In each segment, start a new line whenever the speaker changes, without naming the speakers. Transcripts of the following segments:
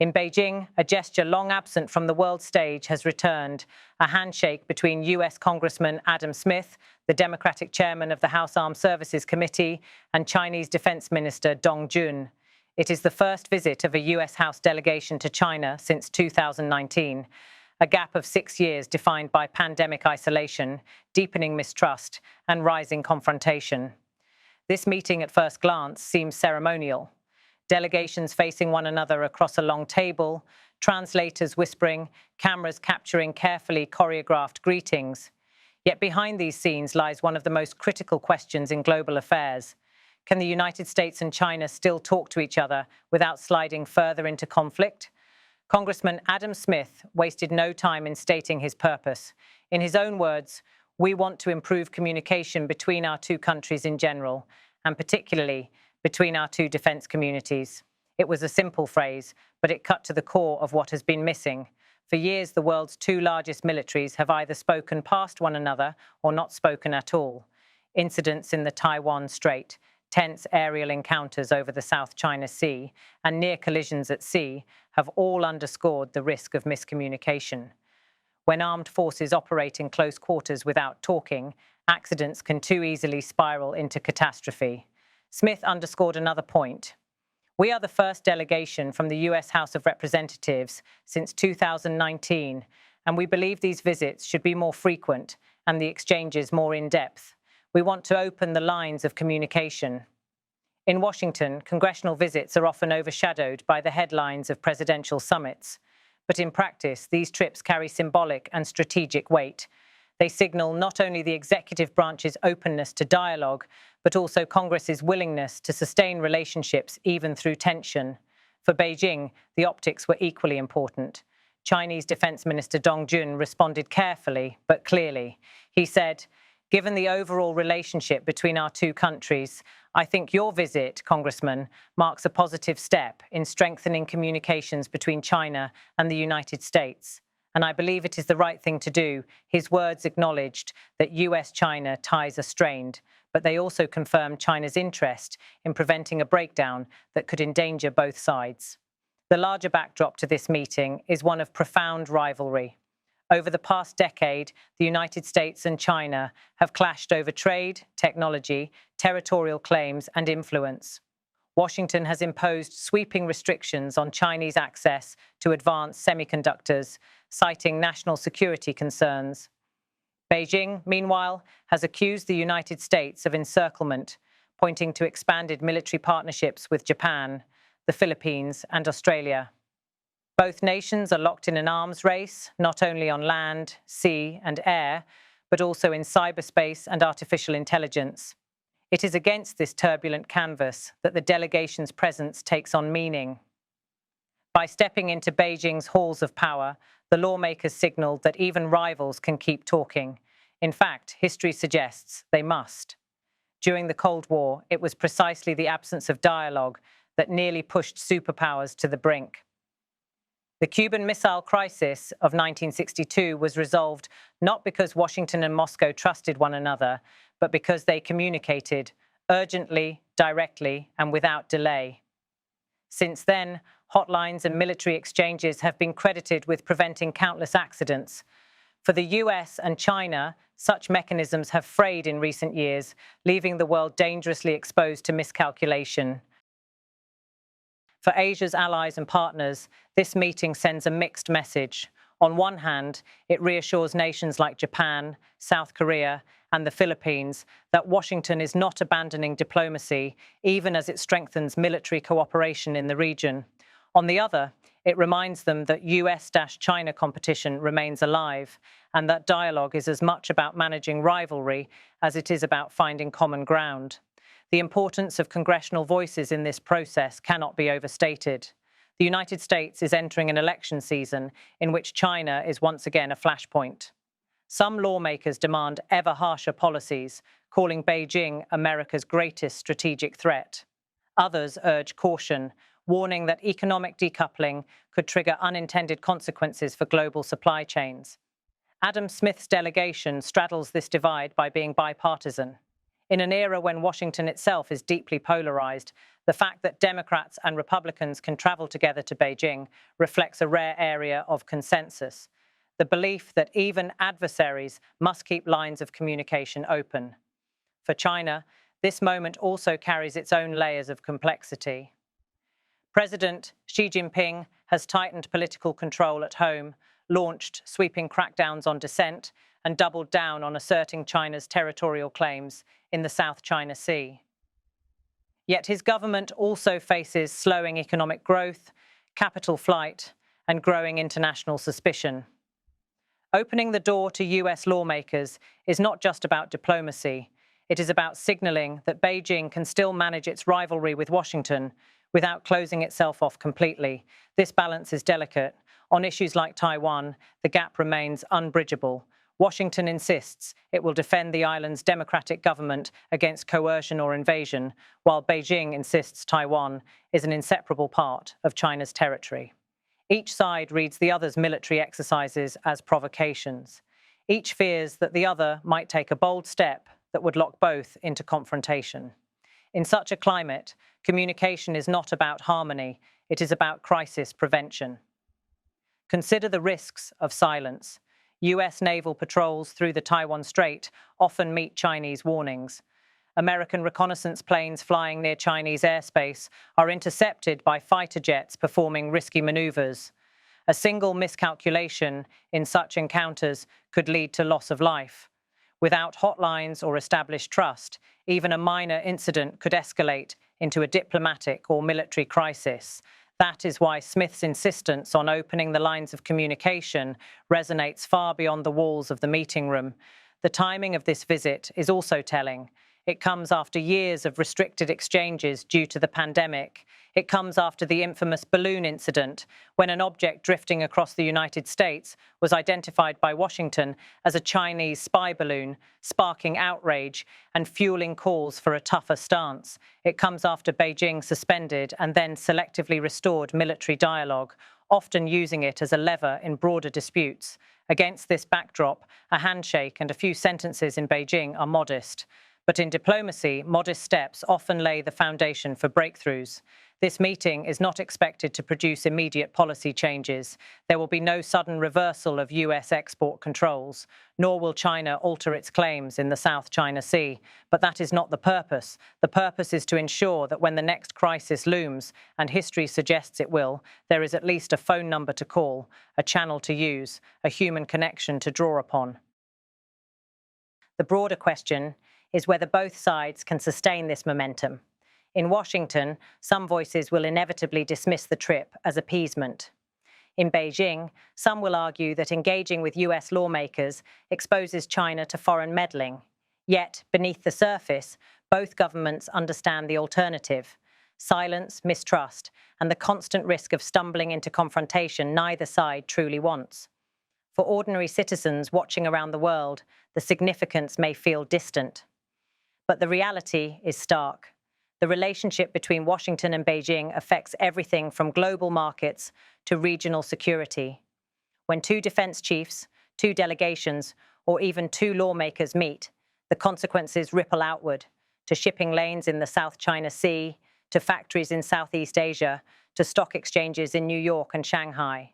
In Beijing, a gesture long absent from the world stage has returned, a handshake between US Congressman Adam Smith, the Democratic chairman of the House Armed Services Committee, and Chinese Defense Minister Dong Jun. It is the first visit of a US House delegation to China since 2019, a gap of 6 years defined by pandemic isolation, deepening mistrust, and rising confrontation. This meeting at first glance seems ceremonial. Delegations facing one another across a long table, translators whispering, cameras capturing carefully choreographed greetings. Yet behind these scenes lies one of the most critical questions in global affairs. Can the United States and China still talk to each other without sliding further into conflict? Congressman Adam Smith wasted no time in stating his purpose. In his own words, "We want to improve communication between our two countries in general, and particularly between our two defense communities." It was a simple phrase, but it cut to the core of what has been missing. For years, the world's two largest militaries have either spoken past one another or not spoken at all. Incidents in the Taiwan Strait, tense aerial encounters over the South China Sea, and near collisions at sea have all underscored the risk of miscommunication. When armed forces operate in close quarters without talking, accidents can too easily spiral into catastrophe. Smith underscored another point. We are the first delegation from the US House of Representatives since 2019, and we believe these visits should be more frequent and the exchanges more in-depth. We want to open the lines of communication. In Washington, congressional visits are often overshadowed by the headlines of presidential summits. But in practice, these trips carry symbolic and strategic weight. They signal not only the executive branch's openness to dialogue, but also Congress's willingness to sustain relationships even through tension. For Beijing, the optics were equally important. Chinese Defense Minister Dong Jun responded carefully but clearly. He said, "Given the overall relationship between our two countries, I think your visit, Congressman, marks a positive step in strengthening communications between China and the United States. And I believe it is the right thing to do." His words acknowledged that US-China ties are strained, but they also confirmed China's interest in preventing a breakdown that could endanger both sides. The larger backdrop to this meeting is one of profound rivalry. Over the past decade, the United States and China have clashed over trade, technology, territorial claims, and influence. Washington has imposed sweeping restrictions on Chinese access to advanced semiconductors, citing national security concerns. Beijing, meanwhile, has accused the United States of encirclement, pointing to expanded military partnerships with Japan, the Philippines, and Australia. Both nations are locked in an arms race, not only on land, sea, and air, but also in cyberspace and artificial intelligence. It is against this turbulent canvas that the delegation's presence takes on meaning. By stepping into Beijing's halls of power, the lawmakers signaled that even rivals can keep talking. In fact, history suggests they must. During the Cold War, it was precisely the absence of dialogue that nearly pushed superpowers to the brink. The Cuban Missile Crisis of 1962 was resolved not because Washington and Moscow trusted one another, but because they communicated urgently, directly, and without delay. Since then, hotlines and military exchanges have been credited with preventing countless accidents. For the US and China, such mechanisms have frayed in recent years, leaving the world dangerously exposed to miscalculation. For Asia's allies and partners, this meeting sends a mixed message. On one hand, it reassures nations like Japan, South Korea, and the Philippines that Washington is not abandoning diplomacy, even as it strengthens military cooperation in the region. On the other, it reminds them that US-China competition remains alive, and that dialogue is as much about managing rivalry as it is about finding common ground. The importance of congressional voices in this process cannot be overstated. The United States is entering an election season in which China is once again a flashpoint. Some lawmakers demand ever harsher policies, calling Beijing America's greatest strategic threat. Others urge caution, warning that economic decoupling could trigger unintended consequences for global supply chains. Adam Smith's delegation straddles this divide by being bipartisan. In an era when Washington itself is deeply polarized, the fact that Democrats and Republicans can travel together to Beijing reflects a rare area of consensus, the belief that even adversaries must keep lines of communication open. For China, this moment also carries its own layers of complexity. President Xi Jinping has tightened political control at home, launched sweeping crackdowns on dissent, and doubled down on asserting China's territorial claims in the South China Sea. Yet his government also faces slowing economic growth, capital flight, and growing international suspicion. Opening the door to US lawmakers is not just about diplomacy. It is about signaling that Beijing can still manage its rivalry with Washington without closing itself off completely. This balance is delicate. On issues like Taiwan, the gap remains unbridgeable. Washington insists it will defend the island's democratic government against coercion or invasion, while Beijing insists Taiwan is an inseparable part of China's territory. Each side reads the other's military exercises as provocations. Each fears that the other might take a bold step that would lock both into confrontation. In such a climate, communication is not about harmony, it is about crisis prevention. Consider the risks of silence. US naval patrols through the Taiwan Strait often meet Chinese warnings. American reconnaissance planes flying near Chinese airspace are intercepted by fighter jets performing risky maneuvers. A single miscalculation in such encounters could lead to loss of life. Without hotlines or established trust, even a minor incident could escalate into a diplomatic or military crisis. That is why Smith's insistence on opening the lines of communication resonates far beyond the walls of the meeting room. The timing of this visit is also telling. It comes after years of restricted exchanges due to the pandemic. It comes after the infamous balloon incident, when an object drifting across the United States was identified by Washington as a Chinese spy balloon, sparking outrage and fueling calls for a tougher stance. It comes after Beijing suspended and then selectively restored military dialogue, often using it as a lever in broader disputes. Against this backdrop, a handshake and a few sentences in Beijing are modest. But in diplomacy, modest steps often lay the foundation for breakthroughs. This meeting is not expected to produce immediate policy changes. There will be no sudden reversal of US export controls, nor will China alter its claims in the South China Sea. But that is not the purpose. The purpose is to ensure that when the next crisis looms, and history suggests it will, there is at least a phone number to call, a channel to use, a human connection to draw upon. The broader question is whether both sides can sustain this momentum. In Washington, some voices will inevitably dismiss the trip as appeasement. In Beijing, some will argue that engaging with US lawmakers exposes China to foreign meddling. Yet, beneath the surface, both governments understand the alternative: silence, mistrust, and the constant risk of stumbling into confrontation neither side truly wants. For ordinary citizens watching around the world, the significance may feel distant. But the reality is stark. The relationship between Washington and Beijing affects everything from global markets to regional security. When two defense chiefs, two delegations, or even two lawmakers meet, the consequences ripple outward to shipping lanes in the South China Sea, to factories in Southeast Asia, to stock exchanges in New York and Shanghai.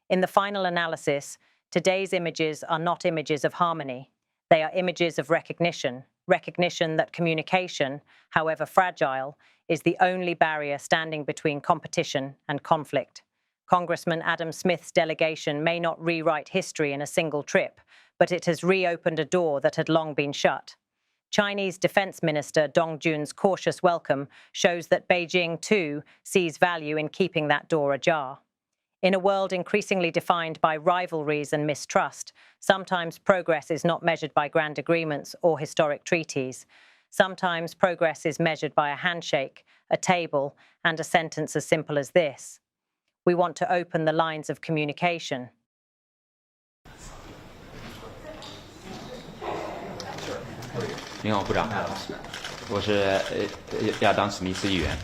In the final analysis, today's images are not images of harmony. They are images of recognition that communication, however fragile, is the only barrier standing between competition and conflict. Congressman Adam Smith's delegation may not rewrite history in a single trip, but it has reopened a door that had long been shut. Chinese Defense Minister Dong Jun's cautious welcome shows that Beijing, too, sees value in keeping that door ajar. In a world increasingly defined by rivalries and mistrust, sometimes progress is not measured by grand agreements or historic treaties. Sometimes progress is measured by a handshake, a table, and a sentence as simple as this: we want to open the lines of communication.
您好，部长，我是亚当·史密斯议员。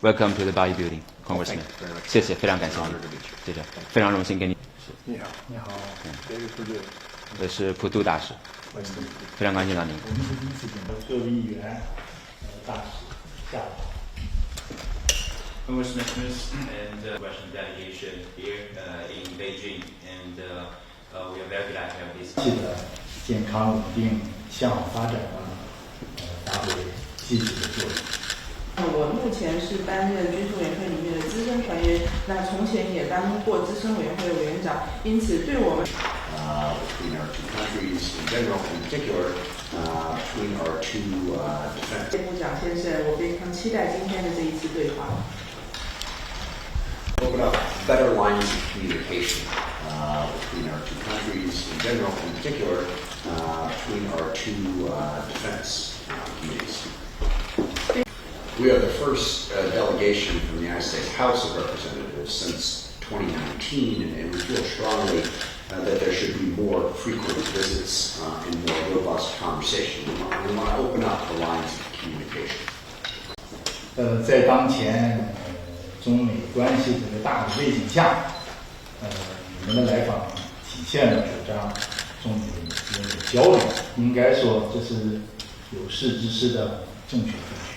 Welcome to the bodybuilding, Congressman. 谢谢，非常感谢你，谢谢，非常荣幸跟你。
你好，你好，这个是
我是普渡大使。非常感谢到您。
我们是第一次见到各位议员、大使下来。
Congressman and Russian delegation here in Beijing, and we are very glad to have this.
记得健康稳定向好发展发挥积极的作用。
我目前是担任军事委员会里面的资深团员，那从前也当过资深委员会委员长，因此对我们
between our two countries in general, in particular, between our two defense.
部长先生，我非常期待今天的这一次对话。
Open up better lines of communication between our two countries in general, in particular, between our two defense committees. We are the first delegation from the United States House of Representatives since 2019, and we feel strongly that there should be more frequent visits and more robust conversation. We want to open up the lines of communication.
在当前中美关系这个大的背景下，你们的来访体现了主张中美之间的交流，应该说这是有识之士的正确分析。